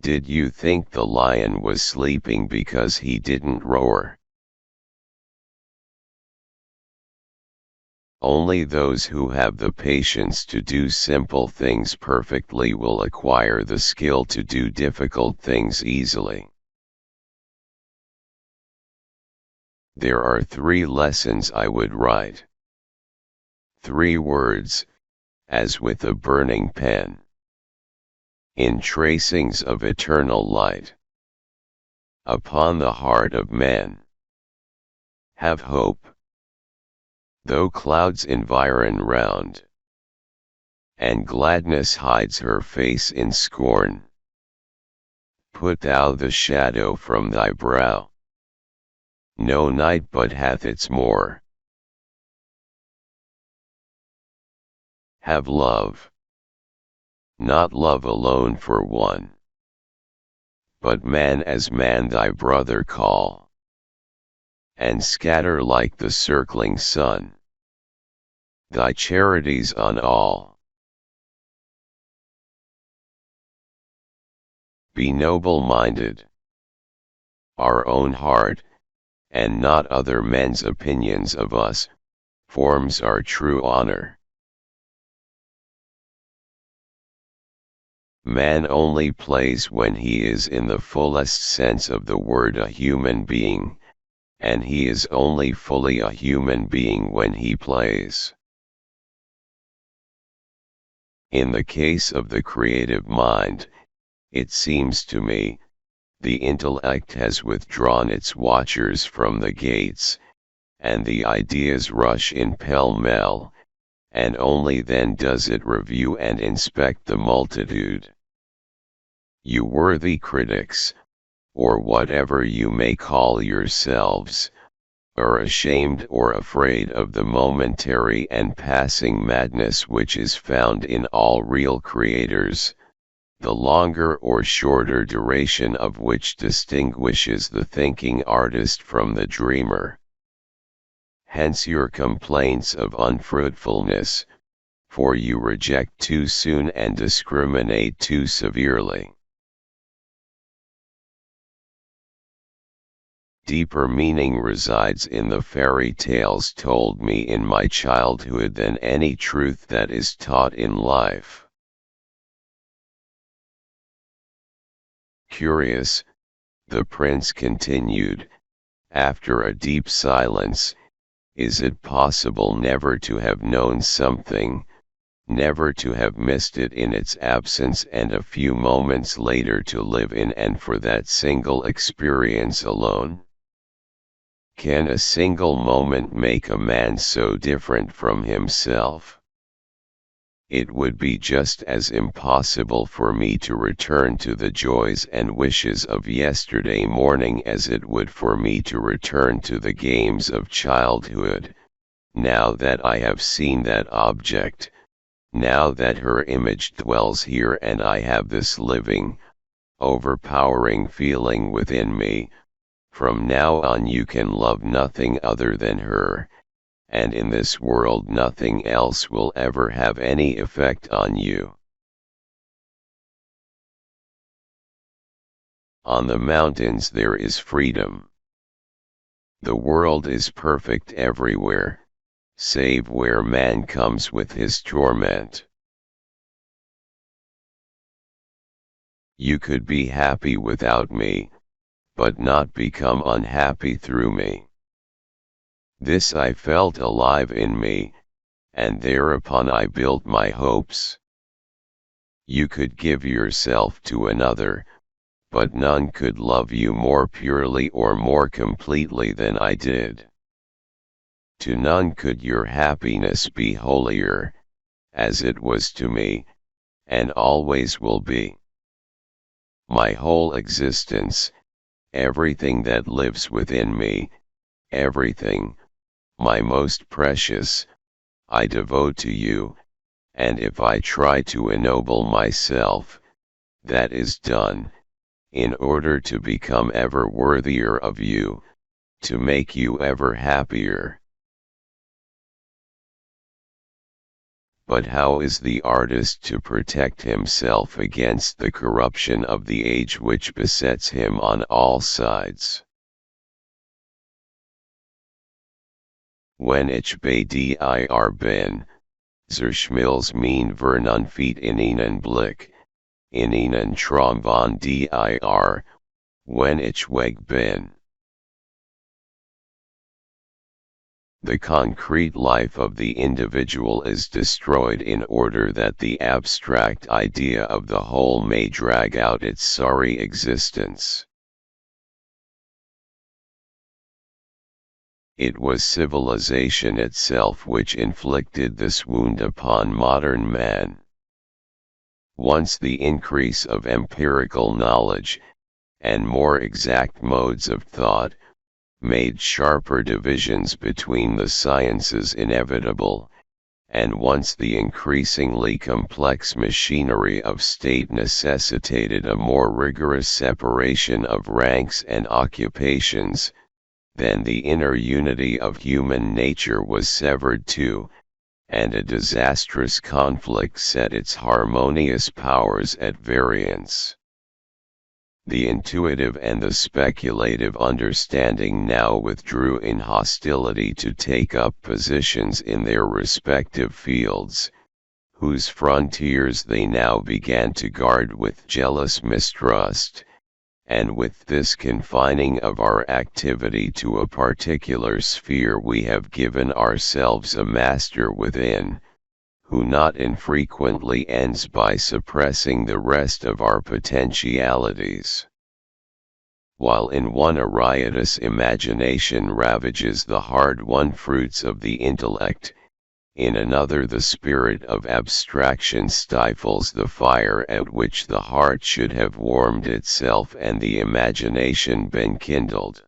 Did you think the lion was sleeping because he didn't roar? Only those who have the patience to do simple things perfectly will acquire the skill to do difficult things easily. There are 3 lessons I would write. 3 words, as with a burning pen. In tracings of eternal light. Upon the heart of men. Have hope. Though clouds environ round, and gladness hides her face in scorn, put thou the shadow from thy brow. No night but hath its more. Have love. Not love alone for one, but man as man thy brother call, and scatter like the circling sun thy charities on all. Be noble-minded. Our own heart, and not other men's opinions of us, forms our true honor. Man only plays when he is in the fullest sense of the word a human being, and he is only fully a human being when he plays. In the case of the creative mind, it seems to me, the intellect has withdrawn its watchers from the gates, and the ideas rush in pell-mell, and only then does it review and inspect the multitude. You worthy critics, or whatever you may call yourselves, are ashamed or afraid of the momentary and passing madness which is found in all real creators, the longer or shorter duration of which distinguishes the thinking artist from the dreamer. Hence your complaints of unfruitfulness, for you reject too soon and discriminate too severely. Deeper meaning resides in the fairy tales told me in my childhood than any truth that is taught in life. Curious, the prince continued, after a deep silence, is it possible never to have known something, never to have missed it in its absence, and a few moments later to live in and for that single experience alone? Can a single moment make a man so different from himself? It would be just as impossible for me to return to the joys and wishes of yesterday morning as it would for me to return to the games of childhood, now that I have seen that object, now that her image dwells here and I have this living, overpowering feeling within me. From now on you can love nothing other than her, and in this world nothing else will ever have any effect on you. On the mountains there is freedom. The world is perfect everywhere, save where man comes with his torment. You could be happy without me, but not become unhappy through me. This I felt alive in me, and thereupon I built my hopes. You could give yourself to another, but none could love you more purely or more completely than I did. To none could your happiness be holier, as it was to me, and always will be. My whole existence, everything that lives within me, everything, my most precious, I devote to you, and if I try to ennoble myself, that is done, in order to become ever worthier of you, to make you ever happier. but how is the artist to protect himself against the corruption of the age which besets him on all sides? Wenn ich bei dir bin, zerschmilzt mein Vernunft in einen Blick, in einen Traum von dir, wenn ich weg bin. The concrete life of the individual is destroyed in order that the abstract idea of the whole may drag out its sorry existence. It was civilization itself which inflicted this wound upon modern man. Once the increase of empirical knowledge, and more exact modes of thought, made sharper divisions between the sciences inevitable, and once the increasingly complex machinery of state necessitated a more rigorous separation of ranks and occupations, then the inner unity of human nature was severed too, and a disastrous conflict set its harmonious powers at variance. The intuitive and the speculative understanding now withdrew in hostility to take up positions in their respective fields, whose frontiers they now began to guard with jealous mistrust, and with this confining of our activity to a particular sphere we have given ourselves a master within, who not infrequently ends by suppressing the rest of our potentialities. While in one a riotous imagination ravages the hard-won fruits of the intellect, in another the spirit of abstraction stifles the fire at which the heart should have warmed itself and the imagination been kindled.